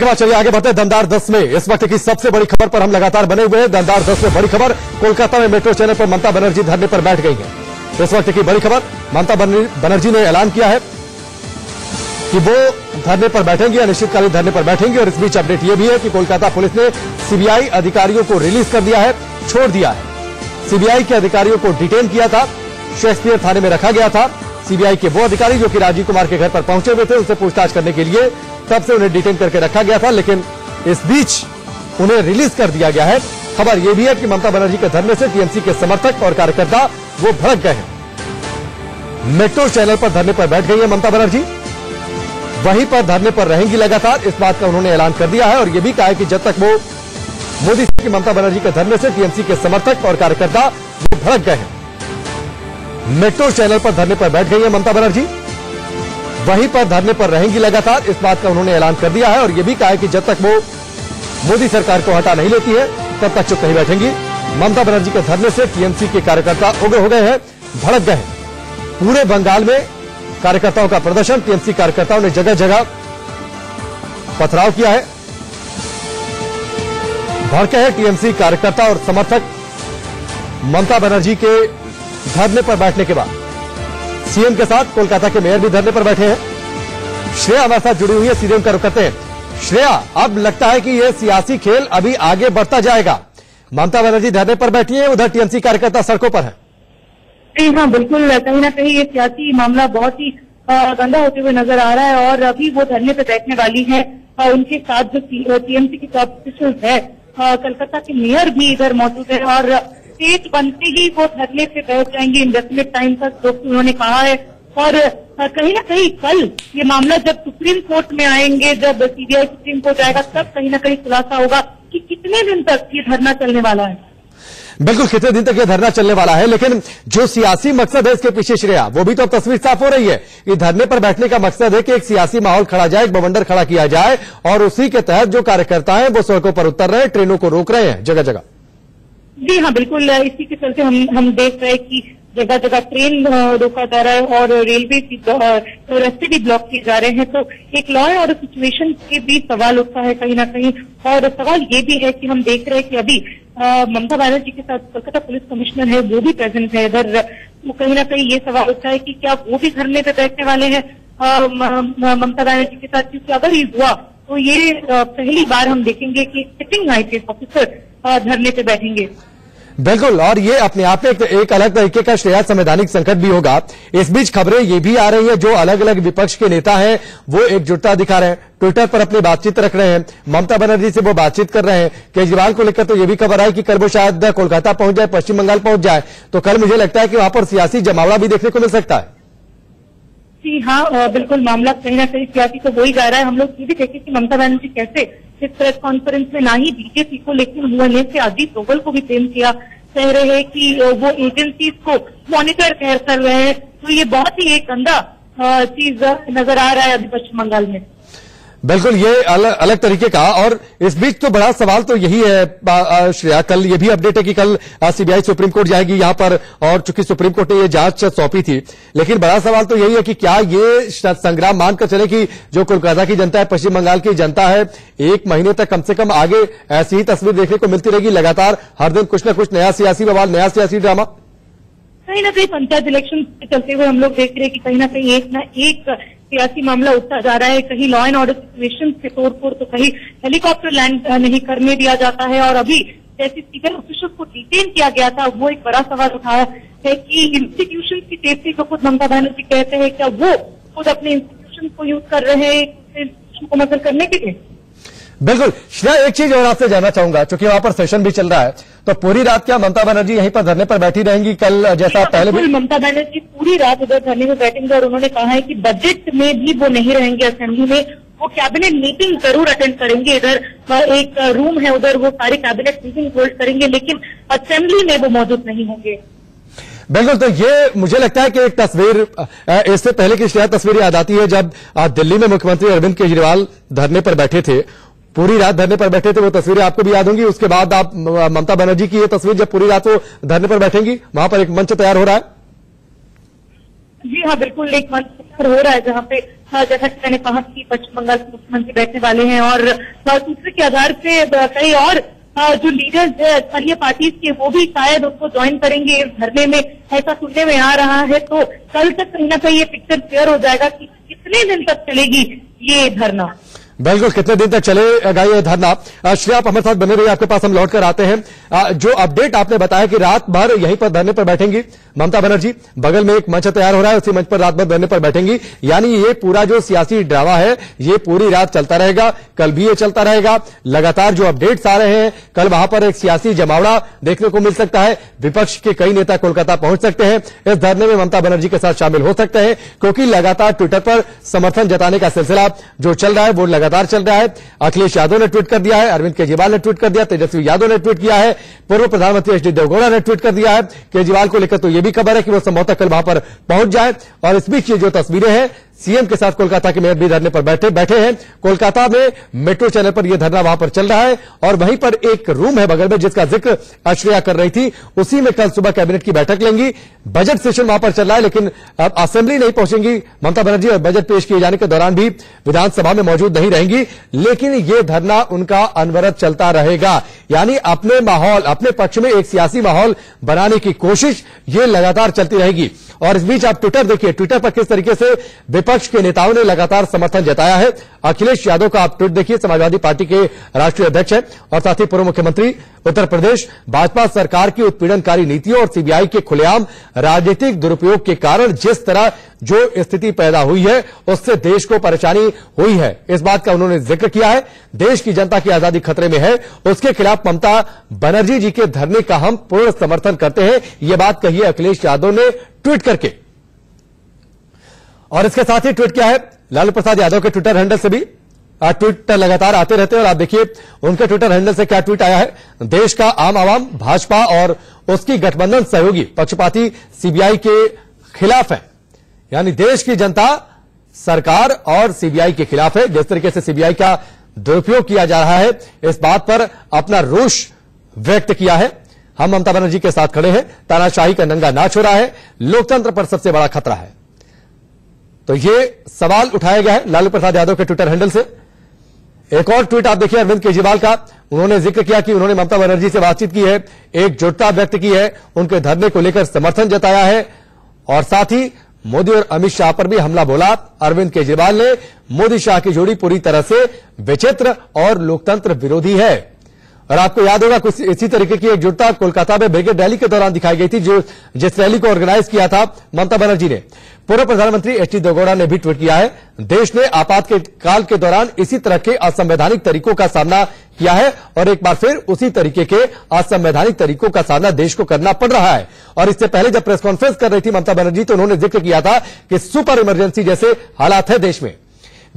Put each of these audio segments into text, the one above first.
चलिए आगे बढ़ते हैं। दमदार 10 में इस वक्त की सबसे बड़ी खबर पर हम लगातार बने हुए हैं। दमदार 10 में बड़ी खबर, कोलकाता में मेट्रो चैनल पर ममता बनर्जी धरने पर बैठ गई है। इस वक्त की बड़ी खबर, ममता बनर्जी ने ऐलान किया है कि वो धरने पर बैठेंगी, अनिश्चितकालीन धरने पर बैठेंगी। और इस बीच अपडेट यह भी है कि कोलकाता पुलिस ने सीबीआई अधिकारियों को रिलीज कर दिया है, छोड़ दिया है। सीबीआई के अधिकारियों को डिटेन किया था, शेक्सपियर थाने में रखा गया था। सीबीआई के वो अधिकारी जो कि राजीव कुमार के घर पर पहुंचे हुए थे, उनसे पूछताछ करने के लिए तब से उन्हें डिटेन करके रखा गया था, लेकिन इस बीच उन्हें रिलीज कर दिया गया है। खबर यह भी है कि ममता बनर्जी के धरने से टीएमसी के समर्थक और कार्यकर्ता वो भड़क गए हैं। मेट्रो चैनल पर धरने पर बैठ गई है ममता बनर्जी, वहीं पर धरने पर रहेंगी लगातार, इस बात का उन्होंने ऐलान कर दिया है। और यह भी कहा है कि जब तक वो मोदी की ममता बनर्जी के धरने से टीएमसी के समर्थक और कार्यकर्ता वो भड़क गए हैं। मेट्रो चैनल पर धरने पर बैठ गई है ममता बनर्जी, वहीं पर धरने पर रहेंगी लगातार, इस बात का उन्होंने ऐलान कर दिया है। और यह भी कहा है कि जब तक वो मोदी सरकार को हटा नहीं लेती है तब तक चुप नहीं बैठेंगी। ममता बनर्जी के धरने से टीएमसी के कार्यकर्ता उग्र हो गए हैं, भड़क गए हैं। पूरे बंगाल में कार्यकर्ताओं का प्रदर्शन, टीएमसी कार्यकर्ताओं ने जगह जगह पथराव किया है, भड़के हैं टीएमसी कार्यकर्ता और समर्थक ममता बनर्जी के धरने पर बैठने के बाद। सीएम के साथ कोलकाता के मेयर भी धरने पर बैठे हैं। श्रेया हमारे साथ जुड़ी हुई है, सीएम का रुख करते हैं। श्रेया, अब लगता है कि यह सियासी खेल अभी आगे बढ़ता जाएगा। ममता बनर्जी धरने पर बैठी है, उधर टीएमसी कार्यकर्ता सड़कों पर है। हाँ बिल्कुल, कहीं ना कहीं ये सियासी मामला बहुत ही गंदा होते हुए नजर आ रहा है। और अभी वो धरने पर बैठने वाली है, उनके साथ जो टीएमसी के टॉप ऑफिशियल्स है, कलकत्ता के मेयर भी इधर मौजूद है। और स्टेज बनते ही वो धरने पे बैठ जाएंगे इंडेफिनिट टाइम तक, जो उन्होंने कहा है। और कहीं ना कहीं कल ये मामला जब सुप्रीम कोर्ट में आएंगे, जब सीबीआई सुप्रीम कोर्ट आएगा, तब कहीं ना कहीं खुलासा होगा कि कितने दिन तक ये धरना चलने वाला है। बिल्कुल, कितने दिन तक यह धरना चलने वाला है। लेकिन जो सियासी मकसद है इसके पीछे श्रेया, वो भी तो अब तस्वीर साफ हो रही है कि धरने पर बैठने का मकसद है कि एक सियासी माहौल खड़ा जाए, एक बवंडर खड़ा किया जाए, और उसी के तहत जो कार्यकर्ता हैं वो सड़कों पर उतर रहे हैं, ट्रेनों को रोक रहे हैं जगह जगह। जी हाँ बिल्कुल, इसी के चलते हम देख रहे हैं कि जगह जगह ट्रेन रोका जा रहा है और रेलवे रास्ते भी ब्लॉक किए जा रहे हैं। तो एक लॉ एंड ऑर्डर सिचुएशन के भी सवाल उठता है कहीं ना कहीं। और सवाल ये भी है कि हम देख रहे हैं कि अभी ममता बनर्जी के साथ कोलकाता पुलिस कमिश्नर है, वो भी प्रेजेंट है इधर। तो कहीं ना कहीं ये सवाल उठता है कि क्या वो भी धरने पे बैठने वाले हैं ममता बनर्जी के साथ, क्योंकि अगर ये हुआ तो ये पहली बार हम देखेंगे कि सिटिंग आईपीएस ऑफिसर धरने पे बैठेंगे। बिल्कुल, और ये अपने आप में एक अलग तरीके का श्रेया संवैधानिक संकट भी होगा। इस बीच खबरें ये भी आ रही हैं, जो अलग अलग विपक्ष के नेता हैं वो एकजुटता दिखा रहे हैं, ट्विटर पर अपनी बातचीत रख रहे हैं, ममता बनर्जी से वो बातचीत कर रहे हैं। केजरीवाल को लेकर तो ये भी खबर आई कि कल वो शायद कोलकाता पहुंच जाए, पश्चिम बंगाल पहुंच जाए, तो कल मुझे लगता है कि वहां पर सियासी जमावड़ा भी देखने को मिल सकता है। जी हाँ बिल्कुल, मामला कहीं ना कहीं सियासी तो हो ही जा रहा है। हम लोग ये भी देखें कि ममता बनर्जी कैसे इस प्रेस कॉन्फ्रेंस में ना ही बीजेपी को, लेकिन उन्होंने से अजीत डोभाल को भी ब्लेम किया, कह रहे हैं कि वो एजेंसीज को मॉनिटर कर रहे हैं। तो ये बहुत ही एक गंदा चीज नजर आ रहा है अभी पश्चिम बंगाल में। बिल्कुल, ये अलग तरीके का। और इस बीच तो बड़ा सवाल तो यही है श्रेया, कल ये भी अपडेट है कि कल सीबीआई सुप्रीम कोर्ट जाएगी यहां पर, और चूंकि सुप्रीम कोर्ट ने ये जांच सौंपी थी, लेकिन बड़ा सवाल तो यही है कि क्या ये संग्राम मानकर चले कि जो कोलकाता की जनता है, पश्चिम बंगाल की जनता है, 1 महीने तक कम से कम आगे ऐसी ही तस्वीर देखने को मिलती रहेगी लगातार, हर दिन कुछ न कुछ नया सियासी बवाल, नया सियासी ड्रामा। कहीं ना कहीं पंचायत इलेक्शन के चलते हुए हम लोग देख रहे हैं कि कहीं ना कहीं एक न एक सियासी मामला उठता जा रहा है। कहीं लॉ एंड ऑर्डर सिचुएशन के तौर पर तो कहीं हेलीकॉप्टर लैंड नहीं करने दिया जाता है। और अभी जैसे सीनियर ऑफिसर्स को डिटेन किया गया था, वो एक बड़ा सवाल उठाया है कि इंस्टीट्यूशन की सेफ्टी को खुद ममता बनर्जी कहते हैं, क्या वो खुद अपने इंस्टीट्यूशन को यूज कर रहे हैं इंस्टीट्यूशन को मदद करने के लिए। बिल्कुल श्रेया, एक चीज और आपसे जानना चाहूंगा, क्योंकि वहां पर सेशन भी चल रहा है, तो पूरी रात क्या ममता बनर्जी यहीं पर धरने पर बैठी रहेंगी कल, जैसा पहले भी? ममता बनर्जी पूरी रात उधर धरने में बैठेंगे। और उन्होंने कहा है कि बजट में भी वो नहीं रहेंगे असेंबली में, वो कैबिनेट मीटिंग जरूर अटेंड करेंगे। इधर एक रूम है, उधर वो सारे कैबिनेट मीटिंग होल्ड करेंगे, लेकिन असेंबली में वो मौजूद नहीं होंगे। बिल्कुल, तो ये मुझे लगता है कि एक तस्वीर, इससे पहले की श्रेया तस्वीर याद आती है जब दिल्ली में मुख्यमंत्री अरविंद केजरीवाल धरने पर बैठे थे, पूरी रात धरने पर बैठे थे, वो तस्वीरें आपको भी याद होंगी। उसके बाद आप ममता बनर्जी की ये तस्वीर, जब पूरी रात वो धरने पर बैठेंगी, वहां पर एक मंच तैयार हो रहा है। जी हाँ बिल्कुल, एक मंच हो रहा है जहाँ पे जैसा कि मैंने कहा कि पश्चिम बंगाल के मुख्यमंत्री बैठने वाले हैं और सूत्र के आधार पे कई और जो लीडर्स है स्थानीय पार्टी के वो भी शायद उनको ज्वाइन करेंगे इस धरने में, ऐसा सुनने में आ रहा है। तो कल तक कहीं ना कहीं ये पिक्चर क्लियर हो जाएगा कि कितने दिन तक चलेगी ये धरना। बिल्कुल, कितने दिन तक चलेगा ये धरना। श्रेया, आप हमारे साथ बने रहिए, आपके पास हम लौट कर आते हैं। जो अपडेट आपने बताया कि रात भर यहीं पर धरने पर बैठेंगी ममता बनर्जी, बगल में एक मंच तैयार हो रहा है, उसी मंच पर रात भर धरने पर बैठेंगी, यानी ये पूरा जो सियासी ड्रामा है ये पूरी रात चलता रहेगा, कल भी ये चलता रहेगा। लगातार जो अपडेट्स आ रहे हैं, कल वहां पर एक सियासी जमावड़ा देखने को मिल सकता है, विपक्ष के कई नेता कोलकाता पहुंच सकते हैं, इस धरने में ममता बनर्जी के साथ शामिल हो सकते हैं, क्योंकि लगातार ट्विटर पर समर्थन जताने का सिलसिला जो चल रहा है वो लगातार चल रहा है। अखिलेश यादव ने ट्वीट कर दिया है, अरविंद केजरीवाल ने ट्वीट कर दिया, तेजस्वी यादव ने ट्वीट किया है, पूर्व प्रधानमंत्री एचडी देवगौड़ा ने ट्वीट कर दिया है। केजरीवाल को लेकर तो यह भी खबर है कि वो संभवतः कल वहां पर पहुंच जाए। और इस बीच ये जो तस्वीरें हैं, सीएम के साथ कोलकाता के मेयर भी धरने पर बैठे हैं। कोलकाता में मेट्रो चैनल पर यह धरना वहां पर चल रहा है और वहीं पर एक रूम है बगल में जिसका जिक्र श्रेया कर रही थी, उसी में कल सुबह कैबिनेट की बैठक लेंगी। बजट सेशन वहां पर चल रहा है, लेकिन अब असेंबली नहीं पहुंचेंगी ममता बनर्जी और बजट पेश किए जाने के दौरान भी विधानसभा में मौजूद नहीं रहेंगी, लेकिन यह धरना उनका अनवरत चलता रहेगा। यानी अपने माहौल, अपने पक्ष में एक सियासी माहौल बनाने की कोशिश ये लगातार चलती रहेगी। और इस बीच आप ट्विटर देखिए, ट्विटर पर किस तरीके से विपक्ष के नेताओं ने लगातार समर्थन जताया है। अखिलेश यादव का आप ट्वीट देखिए, समाजवादी पार्टी के राष्ट्रीय अध्यक्ष हैं और साथ ही पूर्व मुख्यमंत्री उत्तर प्रदेश, भाजपा सरकार की उत्पीड़नकारी नीतियों और सीबीआई के खुलेआम राजनीतिक दुरुपयोग के कारण जिस तरह जो स्थिति पैदा हुई है उससे देश को परेशानी हुई है, इस बात का उन्होंने जिक्र किया है। देश की जनता की आजादी खतरे में है, उसके खिलाफ ममता बनर्जी जी के धरने का हम पूर्ण समर्थन करते हैं, यह बात कही है अखिलेश यादव ने ट्वीट करके। और इसके साथ ही ट्वीट किया है लालू प्रसाद यादव के ट्विटर हैंडल से भी। ट्वीट लगातार आते रहते हैं और आप देखिए उनके ट्विटर हैंडल से क्या ट्वीट आया है। देश का आम आवाम भाजपा और उसकी गठबंधन सहयोगी पक्षपाती सीबीआई के खिलाफ है, यानी देश की जनता सरकार और सीबीआई के खिलाफ है। जिस तरीके से सीबीआई का दुरुपयोग किया जा रहा है, इस बात पर अपना रोष व्यक्त किया है। हम ममता बनर्जी के साथ खड़े हैं, तानाशाही का नंगा नाच हो रहा है, लोकतंत्र पर सबसे बड़ा खतरा है। तो यह सवाल उठाया गया है लालू प्रसाद यादव के ट्विटर हैंडल से। एक और ट्वीट आप देखिए अरविंद केजरीवाल का, उन्होंने जिक्र किया कि उन्होंने ममता बनर्जी से बातचीत की है, एकजुटता व्यक्त की है, उनके धरने को लेकर समर्थन जताया है और साथ ही मोदी और अमित शाह पर भी हमला बोला। अरविंद केजरीवाल ने मोदी शाह की जोड़ी पूरी तरह से विचित्र और लोकतंत्र विरोधी है। और आपको याद होगा कुछ इसी तरीके की एकजुटता कोलकाता में ब्रिगेड रैली के दौरान दिखाई गई थी, जिस रैली को ऑर्गेनाइज किया था ममता बनर्जी ने। पूर्व प्रधानमंत्री एचडी देवगौड़ा ने भी ट्वीट किया है, देश ने आपातकाल के दौरान इसी तरह के असंवैधानिक तरीकों का सामना किया है और एक बार फिर उसी तरीके के असंवैधानिक तरीकों का सामना देश को करना पड़ रहा है। और इससे पहले जब प्रेस कॉन्फ्रेंस कर रही थी ममता बनर्जी तो उन्होंने जिक्र किया था कि सुपर इमरजेंसी जैसे हालात है देश में।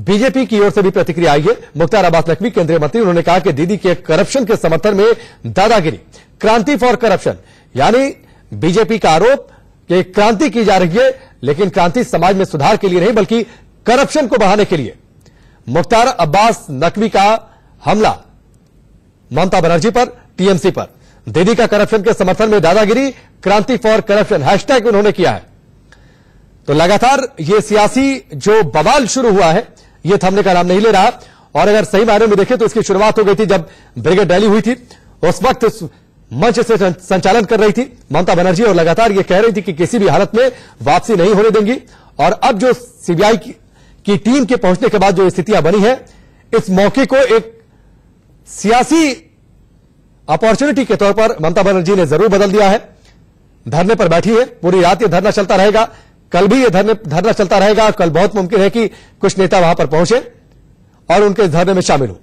बीजेपी की ओर से भी प्रतिक्रिया आई है। मुख्तार अब्बास नकवी केंद्रीय मंत्री, उन्होंने कहा कि दीदी के करप्शन के समर्थन में दादागिरी, क्रांति फॉर करप्शन, यानी बीजेपी का आरोप कि क्रांति की जा रही है, लेकिन क्रांति समाज में सुधार के लिए नहीं बल्कि करप्शन को बढ़ाने के लिए। मुख्तार अब्बास नकवी का हमला ममता बनर्जी पर, टीएमसी पर, दीदी का करप्शन के समर्थन में दादागिरी, क्रांति फॉर करप्शन हैशटैग उन्होंने किया है। तो लगातार ये सियासी जो बवाल शुरू हुआ है ये थमने का नाम नहीं ले रहा। और अगर सही मायने में देखें तो इसकी शुरुआत हो गई थी जब ब्रिगेड रैली हुई थी, उस वक्त उस मंच से संचालन कर रही थी ममता बनर्जी और लगातार ये कह रही थी कि किसी भी हालत में वापसी नहीं होने देंगी। और अब जो सीबीआई की टीम के पहुंचने के बाद जो स्थितियां बनी है, इस मौके को एक सियासी अपॉर्चुनिटी के तौर पर ममता बनर्जी ने जरूर बदल दिया है। धरने पर बैठी है, पूरी रात ये धरना चलता रहेगा, कल भी ये धरना चलता रहेगा। कल बहुत मुमकिन है कि कुछ नेता वहां पर पहुंचे और उनके धरने में शामिल हो।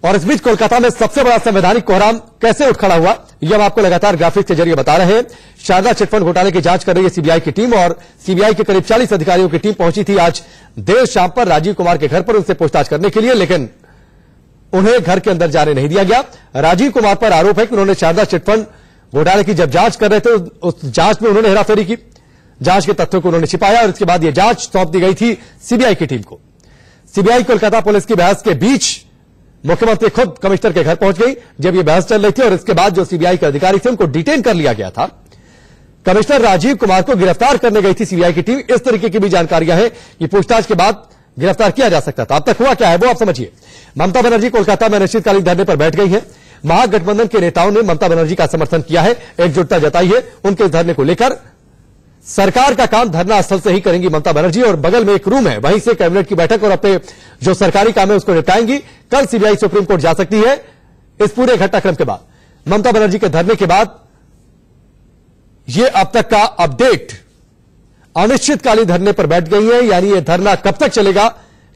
और इस बीच कोलकाता में सबसे बड़ा संवैधानिक कोहराम कैसे उठ खड़ा हुआ, यह हम आपको लगातार ग्राफिक्स के जरिए बता रहे हैं। शारदा चिटफंड घोटाले की जांच कर रही है सीबीआई की टीम और सीबीआई के करीब 40 अधिकारियों की टीम पहुंची थी आज देर शाम पर राजीव कुमार के घर पर उनसे पूछताछ करने के लिए, लेकिन उन्हें घर के अंदर जाने नहीं दिया गया। राजीव कुमार पर आरोप है कि उन्होंने शारदा चिटफंड घोटाले की जब जांच कर रहे थे उस जांच में उन्होंने हेराफेरी की, जांच के तथ्यों को उन्होंने छिपाया और इसके बाद यह जांच सौंप दी गई थी सीबीआई की टीम को। सीबीआई कोलकाता पुलिस की बहस के बीच मुख्यमंत्री खुद कमिश्नर के घर पहुंच गई जब यह बहस चल रही थी और इसके बाद जो सीबीआई के अधिकारी थे उनको डिटेन कर लिया गया था। कमिश्नर राजीव कुमार को गिरफ्तार करने गई थी सीबीआई की टीम। इस तरीके की भी जानकारियां हैं कि पूछताछ के बाद गिरफ्तार किया जा सकता था। अब तक हुआ क्या है वो आप समझिए। ममता बनर्जी कोलकाता में अनिश्चितकालीन धरने पर बैठ गई है। महागठबंधन के नेताओं ने ममता बनर्जी का समर्थन किया है, एकजुटता जताई है उनके धरने को लेकर। सरकार का काम धरना स्थल से ही करेंगी ममता बनर्जी और बगल में एक रूम है, वहीं से कैबिनेट की बैठक और अपने जो सरकारी काम है उसको निपटाएंगी। कल सीबीआई सुप्रीम कोर्ट जा सकती है। इस पूरे घटनाक्रम के बाद ममता बनर्जी के धरने के बाद ये अब तक का अपडेट, अनिश्चितकालीन धरने पर बैठ गई है। यानी ये धरना कब तक चलेगा,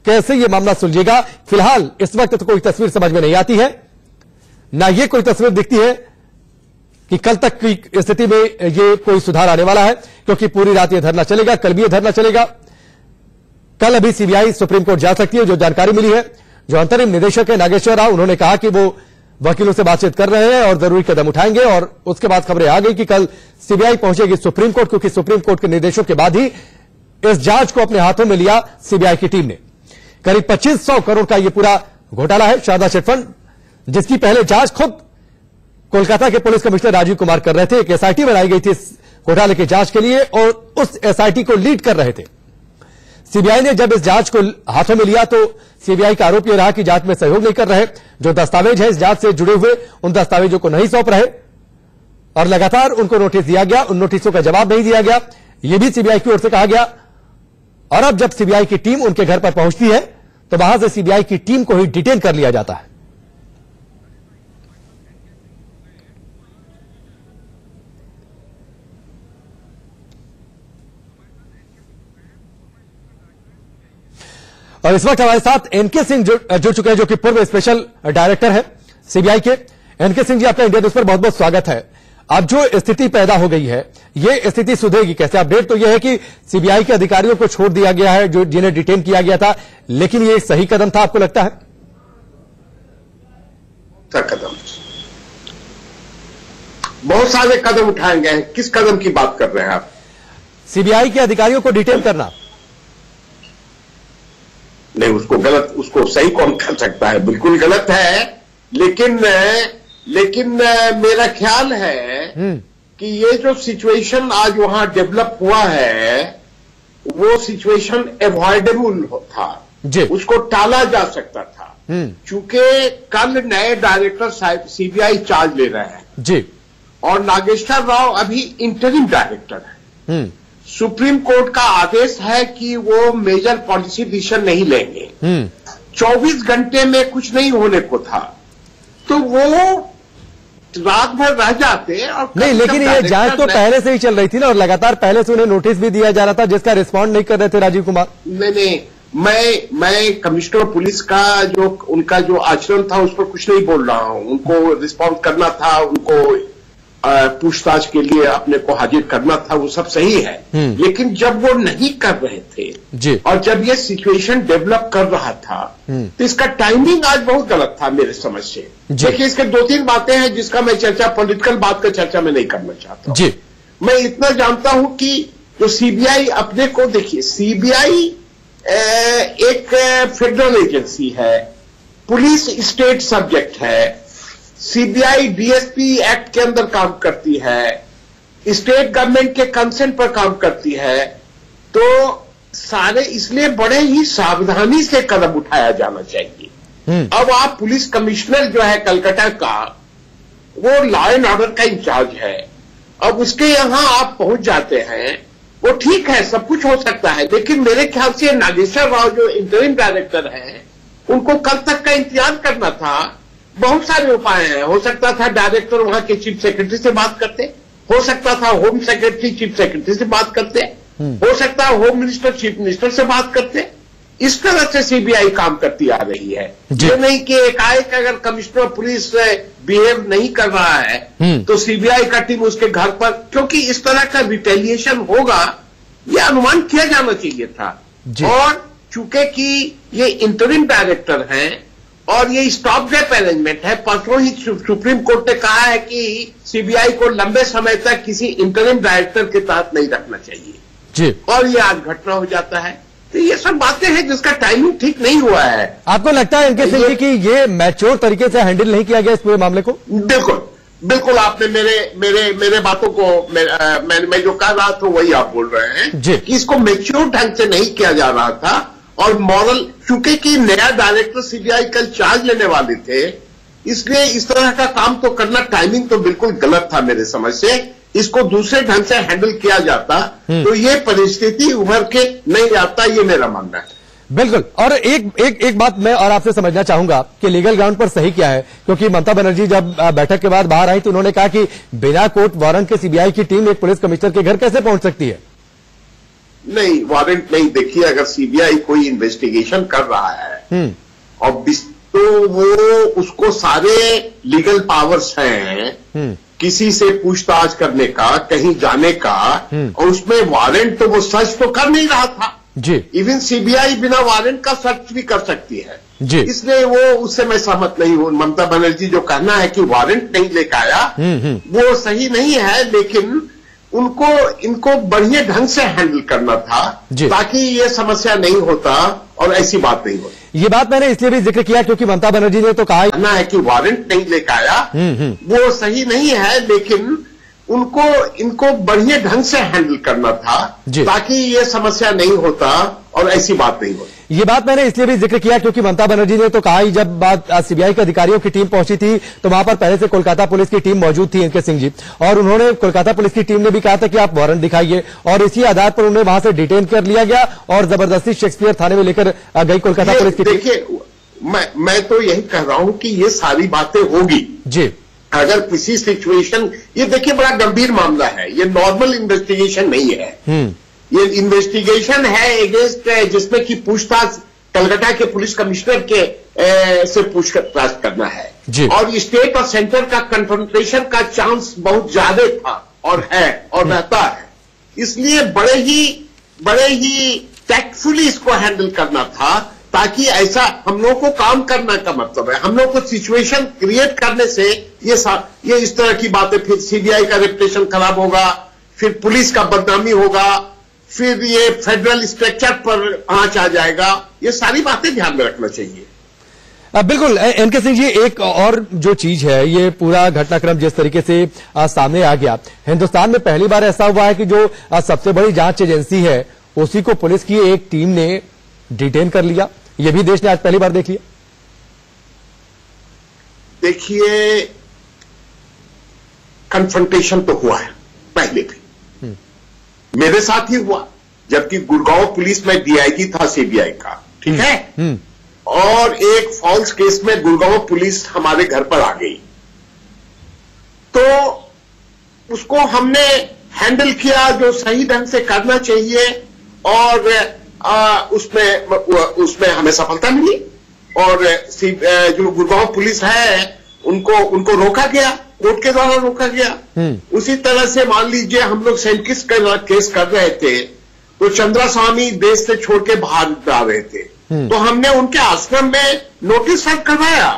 कैसे ये मामला सुलझेगा, फिलहाल इस वक्त तो कोई तस्वीर समझ में नहीं आती है, ना ये कोई तस्वीर दिखती है कि कल तक की स्थिति में ये कोई सुधार आने वाला है, क्योंकि पूरी रात ये धरना चलेगा, कल भी ये धरना चलेगा। कल अभी सीबीआई सुप्रीम कोर्ट जा सकती है। जो जानकारी मिली है, जो अंतरिम निदेशक है नागेश्वर राव, उन्होंने कहा कि वो वकीलों से बातचीत कर रहे हैं और जरूरी कदम उठाएंगे। और उसके बाद खबरें आ गई कि कल सीबीआई पहुंचेगी सुप्रीम कोर्ट, क्योंकि सुप्रीम कोर्ट के निर्देशों के बाद ही इस जांच को अपने हाथों में लिया सीबीआई की टीम ने। करीब 2500 करोड़ का यह पूरा घोटाला है, शारदा चिटफंड, जिसकी पहले जांच खुद कोलकाता के पुलिस कमिश्नर राजीव कुमार कर रहे थे। एक एसआईटी बनाई गई थी इस घोटाले की जांच के लिए और उस एसआईटी को लीड कर रहे थे। सीबीआई ने जब इस जांच को हाथों में लिया तो सीबीआई का आरोप यह रहा कि जांच में सहयोग नहीं कर रहे, जो दस्तावेज है इस जांच से जुड़े हुए उन दस्तावेजों को नहीं सौंप रहे और लगातार उनको नोटिस दिया गया, उन नोटिसों का जवाब नहीं दिया गया, यह भी सीबीआई की ओर से कहा गया। और अब जब सीबीआई की टीम उनके घर पर पहुंचती है तो वहां से सीबीआई की टीम को ही डिटेन कर लिया जाता है। और इस वक्त हमारे साथ एनके सिंह जुड़ चुके हैं, जो कि पूर्व स्पेशल डायरेक्टर है सीबीआई के। एनके सिंह जी, आपका इंडिया न्यूज पर बहुत बहुत स्वागत है। अब जो स्थिति पैदा हो गई है, ये स्थिति सुधरेगी कैसे? अपडेट तो यह है कि सीबीआई के अधिकारियों को छोड़ दिया गया है, जो जिन्हें डिटेन किया गया था, लेकिन ये सही कदम था आपको लगता है? कदम, बहुत सारे कदम उठाए गए हैं। किस कदम की बात कर रहे हैं आप? सीबीआई के अधिकारियों को डिटेन करना नहीं, उसको गलत, उसको सही कौन कर सकता है? बिल्कुल गलत है। लेकिन मेरा ख्याल है कि ये जो सिचुएशन आज वहां डेवलप हुआ है वो सिचुएशन अवॉइडेबल था जी। उसको टाला जा सकता था, चूंकि कल नए डायरेक्टर सीबीआई चार्ज ले रहे हैं जी, और नागेश्वर राव अभी इंटरिम डायरेक्टर है। सुप्रीम कोर्ट का आदेश है कि वो मेजर पॉलिसी डिसीजन नहीं लेंगे। 24 घंटे में कुछ नहीं होने को था तो वो रात भर रह जाते और नहीं, लेकिन ये जांच तो पहले से ही चल रही थी ना, और लगातार पहले से उन्हें नोटिस भी दिया जा रहा था, जिसका रिस्पॉन्ड नहीं कर रहे थे राजीव कुमार। नहीं, मैं कमिश्नर पुलिस का जो उनका जो आचरण था उस पर कुछ नहीं बोल रहा हूं। उनको रिस्पॉन्ड करना था, उनको पूछताछ के लिए अपने को हाजिर करना था, वो सब सही है। लेकिन जब वो नहीं कर रहे थे जी, और जब ये सिचुएशन डेवलप कर रहा था तो इसका टाइमिंग आज बहुत गलत था मेरे समझ से। देखिए, इसके 2-3 बातें हैं जिसका मैं चर्चा, पॉलिटिकल बात का चर्चा मैं नहीं करना चाहता जी। मैं इतना जानता हूं कि जो सीबीआई अपने को, देखिए सीबीआई एक फेडरल एजेंसी है, पुलिस स्टेट सब्जेक्ट है, सीबीआई डीएसपी एक्ट के अंदर काम करती है, स्टेट गवर्नमेंट के कंसेंट पर काम करती है, तो सारे इसलिए बड़े ही सावधानी से कदम उठाया जाना चाहिए। अब आप पुलिस कमिश्नर जो है कलकत्ता का, वो लॉ एंड ऑर्डर का इंचार्ज है, अब उसके यहां आप पहुंच जाते हैं, वो ठीक है, सब कुछ हो सकता है। लेकिन मेरे ख्याल से नागेश्वर राव जो इंटरिम डायरेक्टर हैं, उनको कल तक का इंतजार करना था। बहुत सारे उपाय हैं। हो सकता था डायरेक्टर वहां के चीफ सेक्रेटरी से बात करते, हो सकता था होम सेक्रेटरी चीफ सेक्रेटरी से बात करते, हो सकता है होम मिनिस्टर चीफ मिनिस्टर से बात करते। इस तरह से सीबीआई काम करती आ रही है। ये नहीं कि एकाएक अगर कमिश्नर पुलिस बिहेव नहीं कर रहा है तो सीबीआई का टीम उसके घर पर, क्योंकि इस तरह का रिटेलिएशन होगा यह अनुमान किया जाना चाहिए था। और चूंकि कि ये इंटरिम डायरेक्टर हैं और ये स्टॉप गैप अरेंजमेंट है, परसों ही सुप्रीम कोर्ट ने कहा है कि सीबीआई को लंबे समय तक किसी इंटरिम डायरेक्टर के तहत नहीं रखना चाहिए जी, और ये आज घटना हो जाता है। तो ये सब बातें हैं जिसका टाइमिंग ठीक नहीं हुआ है। आपको लगता है इनके सिंह कि ये मैच्योर तरीके से हैंडल नहीं किया गया इस पूरे मामले को? बिल्कुल, बिल्कुल आपने मेरे बातों को मैं जो कह रहा था वही आप बोल रहे हैं कि इसको मैच्योर ढंग से नहीं किया जा रहा था और मॉरल, क्योंकि कि नया डायरेक्टर सीबीआई कल चार्ज लेने वाले थे, इसलिए इस तरह का काम तो करना, टाइमिंग तो बिल्कुल गलत था मेरे समझ से। इसको दूसरे ढंग से हैंडल किया जाता तो ये परिस्थिति उभर के नहीं आता, ये मेरा मानना है। बिल्कुल। और एक बात मैं और आपसे समझना चाहूंगा कि लीगल ग्राउंड पर सही क्या है, क्योंकि ममता बनर्जी जब बैठक के बाद बाहर आई तो उन्होंने कहा कि बिना कोर्ट वारंट के सीबीआई की टीम एक पुलिस कमिश्नर के घर कैसे पहुंच सकती है? नहीं, वारंट नहीं। देखिए, अगर सीबीआई कोई इन्वेस्टिगेशन कर रहा है और तो वो उसको सारे लीगल पावर्स हैं किसी से पूछताछ करने का, कहीं जाने का, और उसमें वारंट तो वो सर्च तो कर नहीं रहा था जी। इवन सीबीआई बिना वारंट का सर्च भी कर सकती है जी। इसलिए वो उससे मैं सहमत नहीं हूं। ममता बनर्जी जो कहना है कि वारंट नहीं लेकर आया वो सही नहीं है, लेकिन इनको बढ़िया ढंग से हैंडल करना था ताकि ये समस्या नहीं होता और ऐसी बात नहीं होती। ये बात मैंने इसलिए भी जिक्र किया क्योंकि ममता बनर्जी ने तो कहा है कि वारंट नहीं लेकर आया वो सही नहीं है, लेकिन इनको बढ़िया ढंग से हैंडल करना था ताकि ये समस्या नहीं होता और ऐसी बात नहीं होती। ये बात मैंने इसलिए भी जिक्र किया क्योंकि ममता बनर्जी ने तो कहा ही, जब बात सीबीआई के अधिकारियों की टीम पहुंची थी तो वहां पर पहले से कोलकाता पुलिस की टीम मौजूद थी, एनके सिंह जी, और उन्होंने कोलकाता पुलिस की टीम ने भी कहा था कि आप वारंट दिखाइए, और इसी आधार पर उन्हें वहां से डिटेन कर लिया गया और जबरदस्ती शेक्सपियर थाने में लेकर गई कोलकाता पुलिस की टीम। देखिए, मैं तो यही कह रहा हूं कि ये सारी बातें होगी जी। अगर किसी सिचुएशन, ये देखिए बड़ा गंभीर मामला है, ये नॉर्मल इन्वेस्टिगेशन नहीं है, ये इन्वेस्टिगेशन है अगेंस्ट जिसमें कि पूछताछ कलकत्ता के पुलिस कमिश्नर के से पूछताछ करना है और स्टेट और सेंटर का कन्फ्रंटेशन का चांस बहुत ज्यादा था और है और रहता है, इसलिए बड़े ही टैक्टफुली इसको हैंडल करना था ताकि ऐसा हम लोगों को काम करना का मतलब है, हम लोग को सिचुएशन क्रिएट करने से ये इस तरह की बातें, फिर सीबीआई का रेपुटेशन खराब होगा, फिर पुलिस का बदनामी होगा, फिर ये फेडरल स्ट्रक्चर पर आंच आ जाएगा, ये सारी बातें ध्यान में रखना चाहिए। बिल्कुल एनके सिंह जी, एक और जो चीज है, ये पूरा घटनाक्रम जिस तरीके से सामने आ गया, हिंदुस्तान में पहली बार ऐसा हुआ है कि जो सबसे बड़ी जांच एजेंसी है उसी को पुलिस की एक टीम ने डिटेन कर लिया। ये भी देश ने आज पहली बार देख लिया। देखिए, कन्फ्रंटेशन तो हुआ है पहले भी, मेरे साथ ही हुआ जबकि गुड़गांव पुलिस में डीआईजी था सीबीआई का, ठीक है, और एक फॉल्स केस में गुड़गांव पुलिस हमारे घर पर आ गई, तो उसको हमने हैंडल किया जो सही ढंग से करना चाहिए और उसमें हमें सफलता मिली और जो गुड़गांव पुलिस है उनको रोका गया, कोर्ट के द्वारा रोका गया। उसी तरह से मान लीजिए हम लोग सेंकिस का केस कर रहे थे तो चंद्रा स्वामी देश से छोड़ के बाहर जा रहे थे, तो हमने उनके आश्रम में नोटिस सर्व करवाया,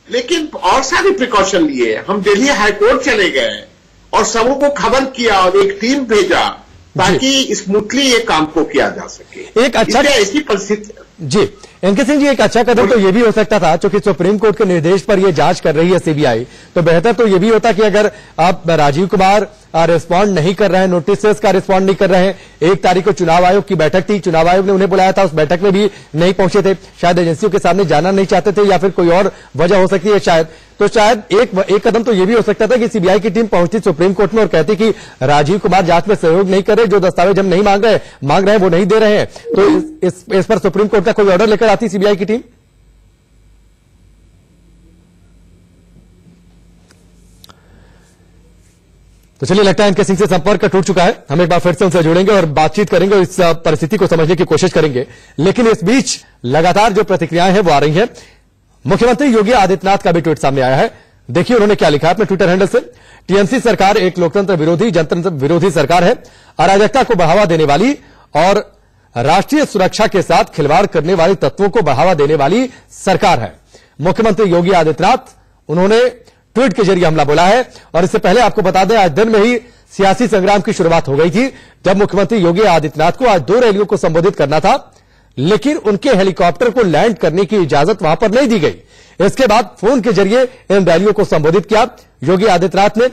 लेकिन और सारे प्रिकॉशन लिए। हम दिल्ली हाईकोर्ट चले गए और सबों को खबर किया और एक टीम भेजा ताकि स्मूथली ये काम को किया जा सके। एक अच्छा ऐसी परिस्थिति जी एनके सिंह जी, एक अच्छा कदम तो ये भी हो सकता था, क्योंकि सुप्रीम कोर्ट के निर्देश पर ये जांच कर रही है सीबीआई, तो बेहतर तो ये भी होता कि अगर आप राजीव कुमार रिस्पॉन्ड नहीं कर रहे हैं, नोटिस का रिस्पॉन्ड नहीं कर रहे हैं, 1 तारीख को चुनाव आयोग की बैठक थी, चुनाव आयोग ने उन्हें बुलाया था, उस बैठक में भी नहीं पहुंचे थे, शायद एजेंसियों के सामने जाना नहीं चाहते थे या फिर कोई और वजह हो सकती है शायद, तो शायद एक कदम तो ये भी हो सकता था कि सीबीआई की टीम पहुंचती सुप्रीम कोर्ट में और कहती कि राजीव कुमार जांच में सहयोग नहीं कर रहे, जो दस्तावेज हम नहीं मांग रहे हैं वो नहीं दे रहे हैं, तो इस पर सुप्रीम कोर्ट का कोई ऑर्डर लेकर आती सीबीआई की टीम। तो चलिए, लगता है एनके सिंह से संपर्क टूट चुका है, हम एक बार फिर से उनसे जुड़ेंगे और बातचीत करेंगे और इस परिस्थिति को समझने की कोशिश करेंगे, लेकिन इस बीच लगातार जो प्रतिक्रियाएं हैं वो आ रही हैं। मुख्यमंत्री योगी आदित्यनाथ का भी ट्वीट सामने आया है, देखिए उन्होंने क्या लिखा है अपने ट्विटर हैंडल से। टीएमसी सरकार एक लोकतंत्र विरोधी, जनतंत्र विरोधी सरकार है, अराजकता को बढ़ावा देने वाली और राष्ट्रीय सुरक्षा के साथ खिलवाड़ करने वाले तत्वों को बढ़ावा देने वाली सरकार है। मुख्यमंत्री योगी आदित्यनाथ, उन्होंने ट्वीट के जरिए हमला बोला है। और इससे पहले आपको बता दें, आज दिन में ही सियासी संग्राम की शुरुआत हो गई थी, जब मुख्यमंत्री योगी आदित्यनाथ को आज 2 रैलियों को संबोधित करना था, लेकिन उनके हेलीकॉप्टर को लैंड करने की इजाजत वहां पर नहीं दी गई। इसके बाद फोन के जरिए इन रैलियों को संबोधित किया योगी आदित्यनाथ ने,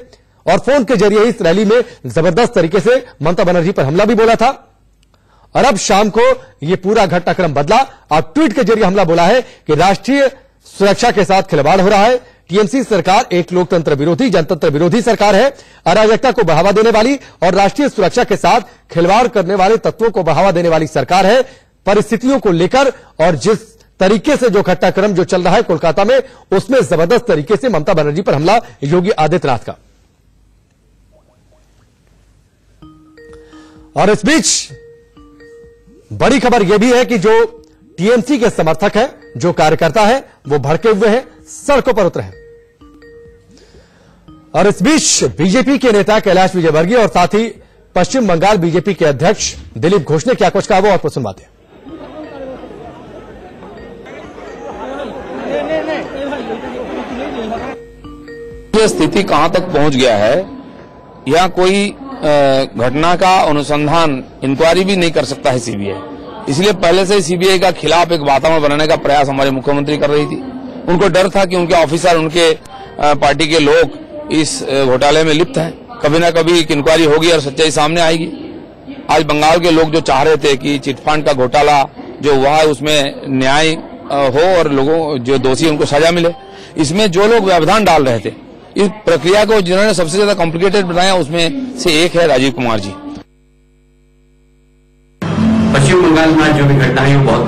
और फोन के जरिए इस रैली में जबरदस्त तरीके से ममता बनर्जी पर हमला भी बोला था। और अब शाम को यह पूरा घटनाक्रम बदला। अब ट्वीट के जरिए हमला बोला है कि राष्ट्रीय सुरक्षा के साथ खिलवाड़ हो रहा है। टीएमसी सरकार एक लोकतंत्र विरोधी, जनतंत्र विरोधी सरकार है। अराजकता को बढ़ावा देने वाली और राष्ट्रीय सुरक्षा के साथ खिलवाड़ करने वाले तत्वों को बढ़ावा देने वाली सरकार है। परिस्थितियों को लेकर और जिस तरीके से जो घटनाक्रम जो चल रहा है कोलकाता में, उसमें जबरदस्त तरीके से ममता बनर्जी पर हमला योगी आदित्यनाथ का। और इस बीच बड़ी खबर यह भी है कि जो टीएमसी के समर्थक हैं, जो कार्यकर्ता हैं, वो भड़के हुए हैं, सड़कों पर उतरे हैं। और इस बीच बीजेपी के नेता कैलाश विजयवर्गीय और साथ ही पश्चिम बंगाल बीजेपी के अध्यक्ष दिलीप घोष ने क्या कुछ कहा, वो और कुछ सुनवाते हैं। ये स्थिति कहां तक पहुंच गया है, यह कोई घटना का अनुसंधान, इंक्वायरी भी नहीं कर सकता है सीबीआई। इसलिए पहले से सीबीआई का खिलाफ एक वातावरण बनाने का प्रयास हमारे मुख्यमंत्री कर रही थी। उनको डर था कि उनके ऑफिसर, उनके पार्टी के लोग इस घोटाले में लिप्त हैं। कभी ना कभी एक इंक्वायरी होगी और सच्चाई सामने आएगी। आज बंगाल के लोग जो चाह रहे थे कि चिटफंड का घोटाला जो हुआ है उसमें न्याय हो और लोगों जो दोषी उनको सजा मिले, इसमें जो लोग व्यवधान डाल रहे थे, इस प्रक्रिया को जिन्होंने सबसे ज्यादा कॉम्प्लिकेटेड बनाया उसमें से एक है राजीव कुमार जी। पश्चिम बंगाल में जो भी घटना है वो बहुत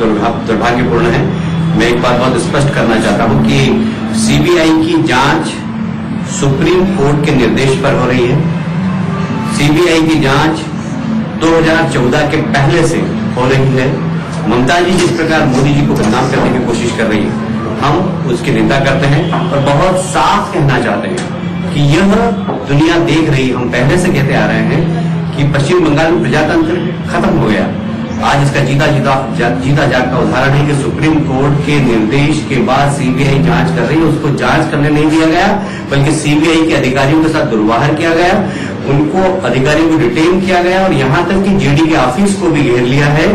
दुर्भाग्यपूर्ण है। मैं एक बात बहुत स्पष्ट करना चाहता हूं कि सीबीआई की जांच सुप्रीम कोर्ट के निर्देश पर हो रही है। सीबीआई की जांच 2014 के पहले से हो रही है। ममता जी जिस प्रकार मोदी जी को बदनाम करने की कोशिश कर रही है, हम उसकी निंदा करते हैं और बहुत साफ कहना चाहते हैं कि यह दुनिया देख रही, हम पहले से कहते आ रहे हैं कि पश्चिम बंगाल में प्रजातंत्र खत्म हो गया। आज इसका जीता जागता उदाहरण है कि सुप्रीम कोर्ट के निर्देश के बाद सीबीआई जांच कर रही है। उसको जांच करने नहीं दिया गया, बल्कि सीबीआई के अधिकारियों के साथ दुर्व्यवहार किया गया, उनको अधिकारियों को डिटेन किया गया और यहां तक कि जीडी के ऑफिस को भी घेर लिया है।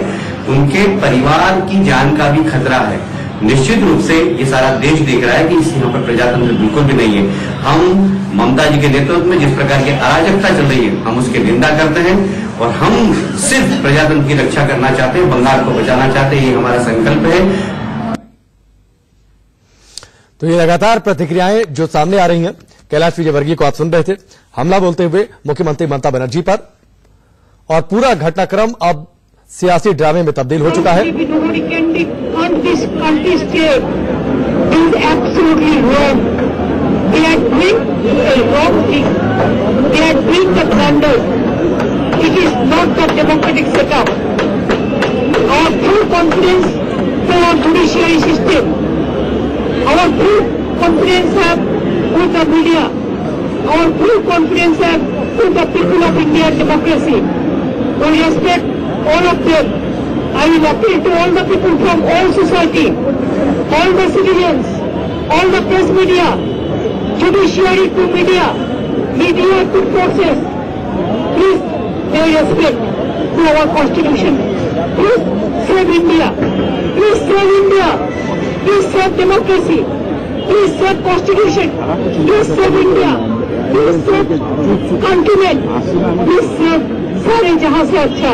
उनके परिवार की जान का भी खतरा है। निश्चित रूप से ये सारा देश देख रहा है कि यहाँ पर प्रजातंत्र बिल्कुल भी नहीं है। हम ममता जी के नेतृत्व में जिस प्रकार की अराजकता चल रही है, हम उसकी निंदा करते हैं और हम सिर्फ प्रजातंत्र की रक्षा करना चाहते हैं, बंगाल को बचाना चाहते हैं, ये हमारा संकल्प है। तो ये लगातार प्रतिक्रियाएं जो सामने आ रही हैं, कैलाश विजयवर्गीय को आप सुन रहे थे, हमला बोलते हुए मुख्यमंत्री ममता बनर्जी पर, और पूरा घटनाक्रम अब सियासी ड्रामे में तब्दील हो चुका है। It is not the democratic setup. Our full confidence to our judiciary system. Our full confidence have with the media. Our full confidence have with the people of Indian democracy. We respect all of them. I will appeal to all the people from all society, all the citizens, all the press media, judiciary to media, media to forces. Please pay respect to our constitution. Please save India. Please save India. Please save democracy. Please save constitution. Please save India. Please save continent. Please save सारे जहां से अच्छा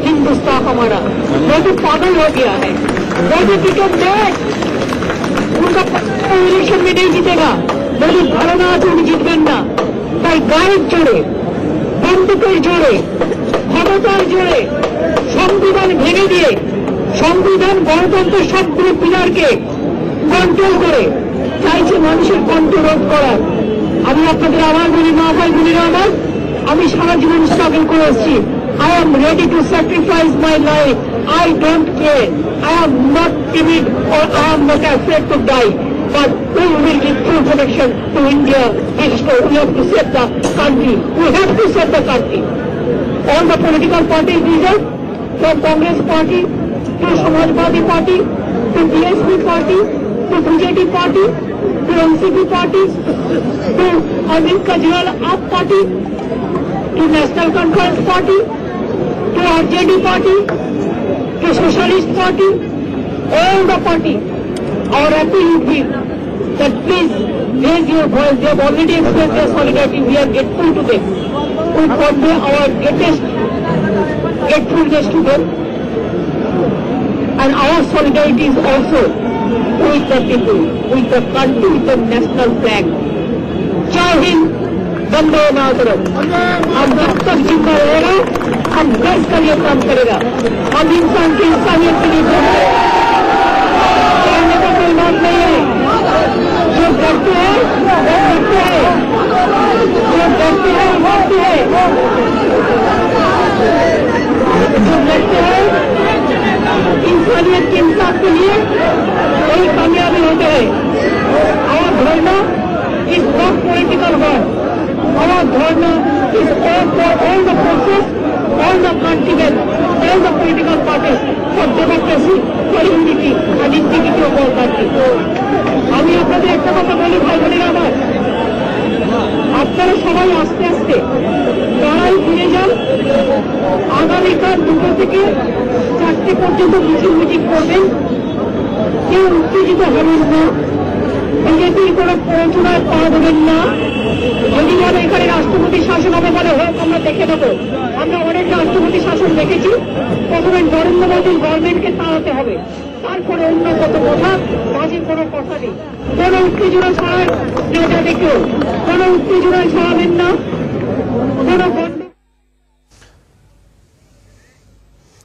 हिंदुस्तान हमारा। वो तो पागल हो गया है, वो तो टिकट बैठ, उनका इलेक्शन में नहीं जीतेगा। मेरी धारणा है उन्हें जीतবেন না। তাই গায়ের জোরে, বন্দুকের জোরে, ক্ষমতার জোরে সংবিধান ভেঙে দিয়ে সংবিধান গণতন্ত্রের সবগুলো পিলারকে কন্ট্রোল করে চাইছে মানুষের কণ্ঠ রোধ করার। আমি আপনাদের আবার বলি, মা ভাই বোনেরা আমার, আমি সারা জীবন স্ট্রাগল করে এসেছি। I am ready to sacrifice my life. I don't care. I am not timid or I am not afraid to die. But we will give full protection to India. We have to save the country. We have to save the country. All the political parties leaders, from Congress party to Samajwadi party to BSP party to BJP party to NCP party to Arvind Kejriwal Aap party to National Conference party to RJD party to Socialist party, all the party, our appeal would be that please raise your voice. They have already expressed their solidarity. We are grateful to them. We convey our greatest gratefulness to them. And our solidarity is also with the people, with the country, with the national flag. Jai Hind, Vande Mataram. हम जब तक जिंदा रहेगा, हम देश के लिए काम करेगा. हम इंसान की इंसानियत के लिए कहने का कोई बात नहीं है. जो करते हैं, वो करते हैं. जो डरते हैं, वो डरते हैं. जो लड़ते हैं इंसानियत के इंसाफ के लिए, वही कामयाबी होते हैं. और धरना is not political war. Our dharma is all for all the forces, all the continents, all the political parties for democracy, for unity and integrity of our country. আমি আপনাদের একটা কথা বলি ভাই বোনেরা আমার, আপনারা সবাই আস্তে আস্তে লড়াই ফিরে যান. আগামীকাল 2টো থেকে 4টে পর্যন্ত মিছিল করবেন. কেউ উত্তেজিত হবেন না, বিজেপির কোন প্ররোচনায় পা দেবেন না. যদি বলে এখানে রাষ্ট্রপতি শাসন হবে বলে হোক, আমরা দেখে নেব. আমরা অনেক রাষ্ট্রপতি শাসন দেখেছি. প্রথমে নরেন্দ্র মোদীর গভর্নমেন্টকে তাড়াতে হবে, তারপরে অন্য কত কথা, বাজির কোনো কথা নেই. কোন উত্তেজনা ছড়ায় না যাতে কেউ, কোন উত্তেজনায় ছড়াবেন না. কোন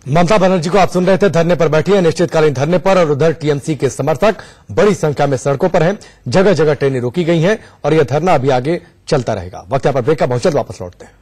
ममता बनर्जी को आप सुन रहे थे, धरने पर बैठी है, अनिश्चितकालीन धरने पर, और उधर टीएमसी के समर्थक बड़ी संख्या में सड़कों पर हैं. जगह जगह ट्रेनें रोकी गई हैं और यह धरना अभी आगे चलता रहेगा. वक्त यहां पर ब्रेक का, बहुत जल्द वापस लौटते हैं.